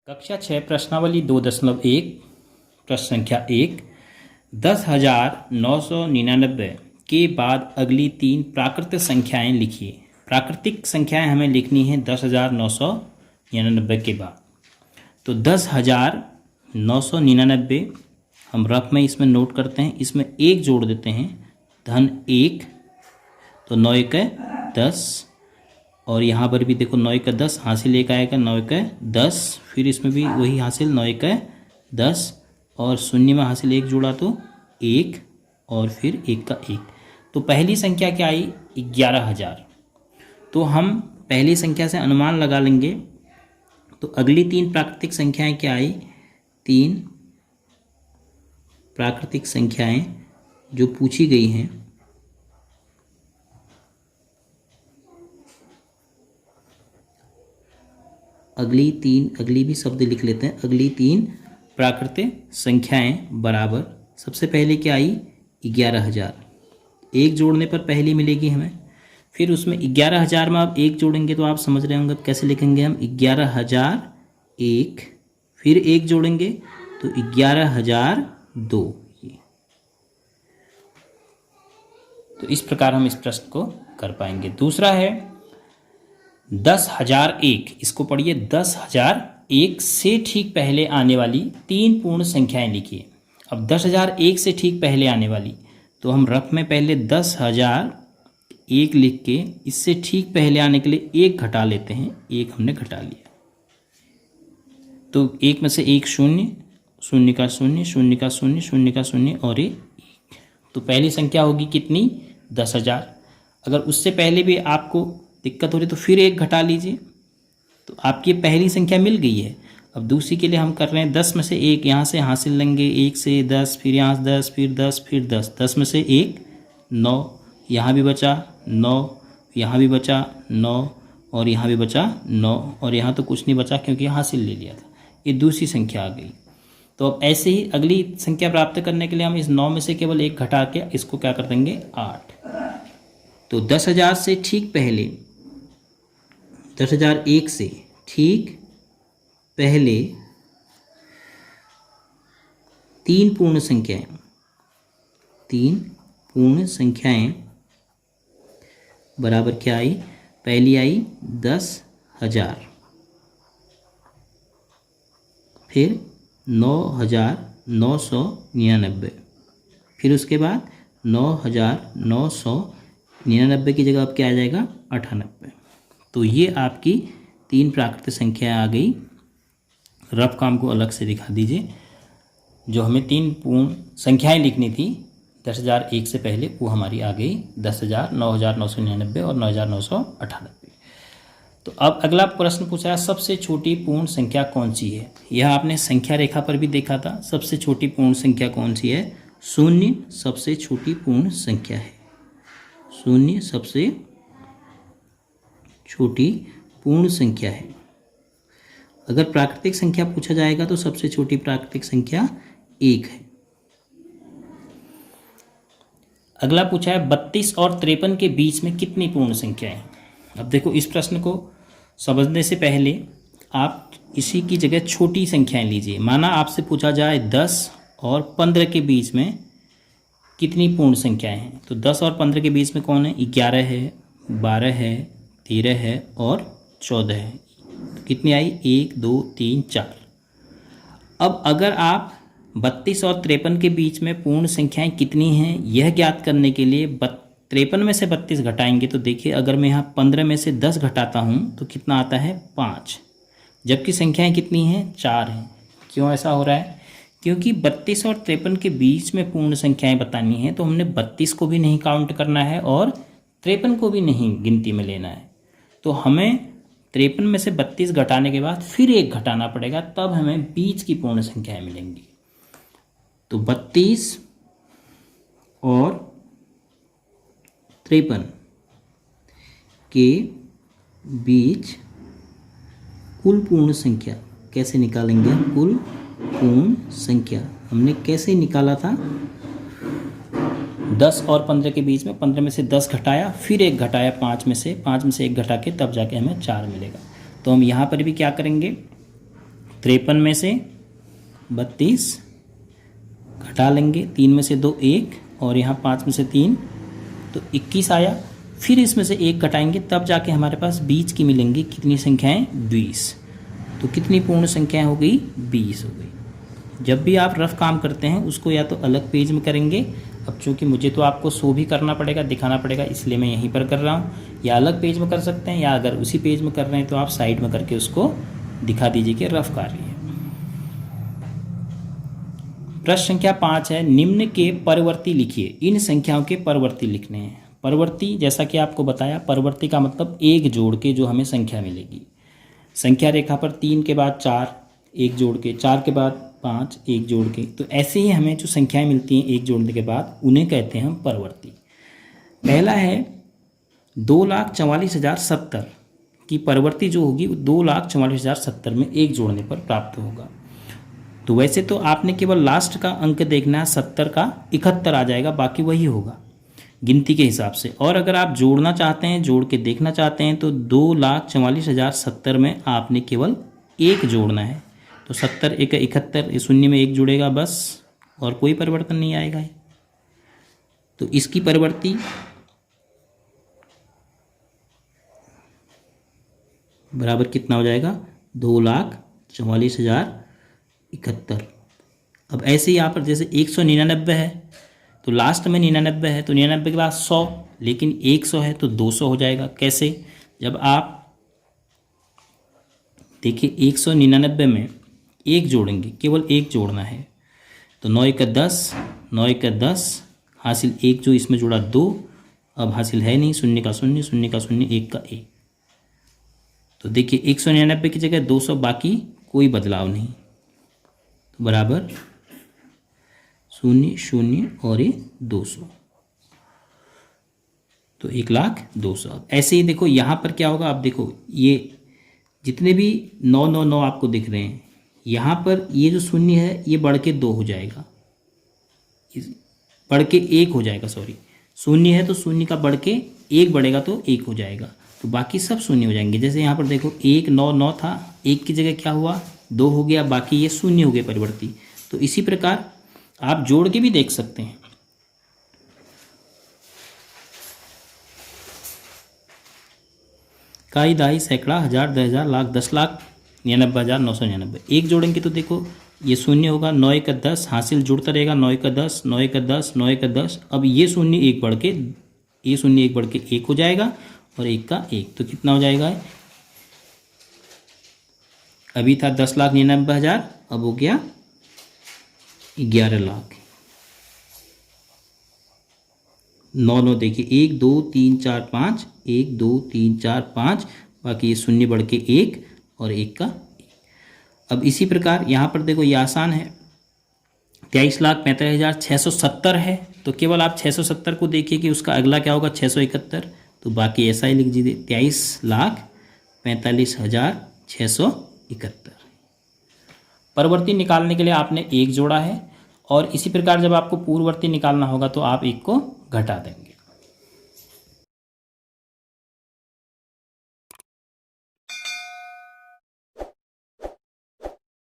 कक्षा 6 प्रश्नावली 2.1 प्रश्न संख्या 1 10,999 के बाद अगली तीन प्राकृतिक संख्याएं लिखिए। प्राकृतिक संख्याएं हमें लिखनी है 10,999 के बाद। तो 10,999 हम रफ में इसमें नोट करते हैं, इसमें एक जोड़ देते हैं, धन 1, तो 9 1 10, और यहाँ पर भी देखो 9 1 10 हासिल एक आएगा, 9 1 10, फिर इसमें भी वही हासिल 9 1 10, और शून्य में हासिल एक जोड़ा तो 1, और फिर 1 का 1। तो पहली संख्या क्या आई 11,000। तो हम पहली संख्या से अनुमान लगा लेंगे। तो अगली तीन प्राकृतिक संख्याएं क्या आई, तीन प्राकृतिक संख्याएं जो पूछी गई हैं, अगली भी शब्द लिख लेते हैं। अगली तीन प्राकृतिक संख्याएं बराबर, सबसे पहले क्या आई 11,000, एक जोड़ने पर पहली मिलेगी हमें। फिर उसमें 11,000 में आप एक जोड़ेंगे तो आप समझ रहे होंगे कैसे लिखेंगे हम, 11,000 1, फिर एक जोड़ेंगे तो 11,002। तो इस प्रकार हम इस प्रश्न को कर पाएंगे। दूसरा है 10,001, इसको पढ़िए। 10,001 से ठीक पहले आने वाली तीन पूर्ण संख्याएं लिखिए। अब 10,001 से ठीक पहले आने वाली, तो हम रफ में पहले 10,001 लिख के इससे ठीक पहले आने के लिए एक घटा लेते हैं, एक हमने घटा लिया। तो एक में से एक शून्य, शून्य का शून्य, शून्य का शून्य, शून्य का शून्य और एक। तो पहली संख्या होगी कितनी 10,000। अगर उससे पहले भी आपको दिक्कत हो रही तो फिर एक घटा लीजिए, तो आपकी पहली संख्या मिल गई है। अब दूसरी के लिए हम कर रहे हैं 10 में से एक, यहाँ से हासिल लेंगे 1 से 10, फिर यहाँ से 10, फिर 10, फिर 10, 10 में से एक 9, यहाँ भी बचा 9, यहाँ भी बचा 9, और यहाँ भी बचा 9, और यहाँ तो कुछ नहीं बचा क्योंकि हासिल ले लिया था। ये दूसरी संख्या आ गई। तो अब ऐसे ही अगली संख्या प्राप्त करने के लिए हम इस 9 में से केवल एक घटा के इसको क्या कर देंगे 8। तो 10,000 से ठीक पहले, 10,001 से ठीक पहले तीन पूर्ण संख्याएं बराबर क्या आई, पहली आई 10,000, फिर 9,999, फिर उसके बाद 9,999 की जगह अब क्या आ जाएगा 98। तो ये आपकी तीन प्राकृतिक संख्याएं आ गई। रफ काम को अलग से दिखा दीजिए। जो हमें तीन पूर्ण संख्याएं लिखनी थी 10,001 से पहले, वो हमारी आ गई 10,000, 9,999 और 9,998। तो अब अगला प्रश्न पूछा है सबसे छोटी पूर्ण संख्या कौन सी है। यह आपने संख्या रेखा पर भी देखा था। सबसे छोटी पूर्ण संख्या कौन सी है, शून्य सबसे छोटी पूर्ण संख्या है। शून्य सबसे छोटी पूर्ण संख्या है। अगर प्राकृतिक संख्या पूछा जाएगा तो सबसे छोटी प्राकृतिक संख्या 1 है। अगला पूछा है 32 और 53 के बीच में कितनी पूर्ण संख्याएं हैं। अब देखो, इस प्रश्न को समझने से पहले आप इसी की जगह छोटी संख्याएं लीजिए। माना आपसे पूछा जाए 10 और 15 के बीच में कितनी पूर्ण संख्याएं हैं। तो 10 और 15 के बीच में कौन है, 11 है, 12 है, 13 है और 14 है। तो कितनी आई 1 2 3 4। अब अगर आप 32 और 53 के बीच में पूर्ण संख्याएं कितनी हैं यह ज्ञात करने के लिए 53 में से 32 घटाएंगे, तो देखिए अगर मैं यहाँ 15 में से 10 घटाता हूँ तो कितना आता है 5, जबकि संख्याएं कितनी हैं 4 हैं। क्यों ऐसा हो रहा है, क्योंकि 32 और 53 के बीच में पूर्ण संख्याएं बतानी है तो हमने 32 को भी नहीं काउंट करना है और 53 को भी नहीं गिनती में लेना है। तो हमें 53 में से 32 घटाने के बाद फिर एक घटाना पड़ेगा, तब हमें बीच की पूर्ण संख्याएं मिलेंगी। तो 32 और 53 के बीच कुल पूर्ण संख्या कैसे निकालेंगे। कुल पूर्ण संख्या हमने कैसे निकाला था, 10 और 15 के बीच में 15 में से 10 घटाया, फिर एक घटाया 5 में से एक घटा के तब जाके हमें 4 मिलेगा। तो हम यहाँ पर भी क्या करेंगे, 53 में से 32 घटा लेंगे, 3 में से 2 1 और यहाँ 5 में से 3 तो 21 आया। फिर इसमें से 1 घटाएंगे तब जाके हमारे पास बीच की मिलेंगी कितनी संख्याएं, 20। तो कितनी पूर्ण संख्याएं हो गई, 20 हो गई। जब भी आप रफ काम करते हैं उसको या तो अलग पेज में करेंगे, अब चूँकि मुझे तो आपको शो भी करना पड़ेगा, दिखाना पड़ेगा, इसलिए मैं यहीं पर कर रहा हूँ, या अलग पेज में कर सकते हैं, या अगर उसी पेज में कर रहे हैं तो आप साइड में करके उसको दिखा दीजिए कि रफ कार्य है। प्रश्न संख्या 5 है, निम्न के परवर्ती लिखिए। इन संख्याओं के परवर्ती लिखने हैं। परवर्ती जैसा कि आपको बताया, परवर्ती का मतलब एक जोड़ के जो हमें संख्या मिलेगी। संख्या रेखा पर 3 के बाद 4 एक जोड़ के, 4 के बाद 5 एक जोड़ के, तो ऐसे ही हमें जो संख्याएं मिलती हैं एक जोड़ने के बाद उन्हें कहते हैं हम परवर्ती। पहला है 2,44,070 की परवर्ती जो होगी वो 2,44,070 में एक जोड़ने पर प्राप्त होगा। तो वैसे तो आपने केवल लास्ट का अंक देखना है, 70 का 71 आ जाएगा, बाकी वही होगा गिनती के हिसाब से। और अगर आप जोड़ना चाहते हैं, जोड़ के देखना चाहते हैं तो 2,44,070 में आपने केवल एक जोड़ना है। तो 70 एक 71, इस शून्य में एक जुड़ेगा बस, और कोई परिवर्तन नहीं आएगा। तो इसकी परिवर्ती बराबर कितना हो जाएगा, 2,44,071। अब ऐसे ही यहाँ पर जैसे 199 है तो लास्ट में 99 है, तो 99 के बाद 100, लेकिन 100 है तो 200 हो जाएगा। कैसे, जब आप देखिए 199 में एक जोड़ेंगे, केवल एक जोड़ना है, तो 9 का 10, 9 का 10 हासिल, एक जो इसमें जुड़ा 2, अब हासिल है नहीं, शून्य का शून्य, शून्य का शून्य, एक का एक। तो देखिए 199 की जगह 200, बाकी कोई बदलाव नहीं, तो बराबर 0 0 और ये 200, तो 1,02,000। ऐसे ही देखो यहाँ पर क्या होगा, आप देखो ये जितने भी 999 आपको दिख रहे हैं, यहाँ पर ये जो शून्य है ये बढ़ के 2 हो जाएगा, बढ़ के 1 हो जाएगा, सॉरी, शून्य है तो शून्य का बढ़ के 1 बढ़ेगा तो 1 हो जाएगा, तो बाकी सब शून्य हो जाएंगे। जैसे यहाँ पर देखो 199 था, 1 की जगह क्या हुआ, 2 हो गया, बाकी ये शून्य हो गए परिवर्ती। तो इसी प्रकार आप जोड़ के भी देख सकते हैं। काई दाई सैकड़ा हजार 10,000 लाख 10,99,999 एक जोड़ेंगे तो देखो ये शून्य होगा, 9 का 10 हासिल जुड़ता रहेगा, 9 का 10, 9 का 10, 9 का 10। अब ये शून्य एक बढ़ के, ये शून्य एक बढ़ के 1 हो जाएगा और 1 का 1, तो कितना हो जाएगा, अभी था 10,99,000, अब हो गया 11 लाख। 9 9 देखिए 1 2 3 4 5, 1 2 3 4 5, बाकी ये शून्य बढ़ के 1 और 1 का 1। अब इसी प्रकार यहाँ पर देखो ये आसान है, 23,45,670 है, तो केवल आप 670 को देखिए कि उसका अगला क्या होगा, 671, तो बाकी ऐसा ही लिख दीजिए 23,45,671। परवर्ती निकालने के लिए आपने एक जोड़ा है, और इसी प्रकार जब आपको पूर्ववर्ती निकालना होगा तो आप एक को घटा देंगे।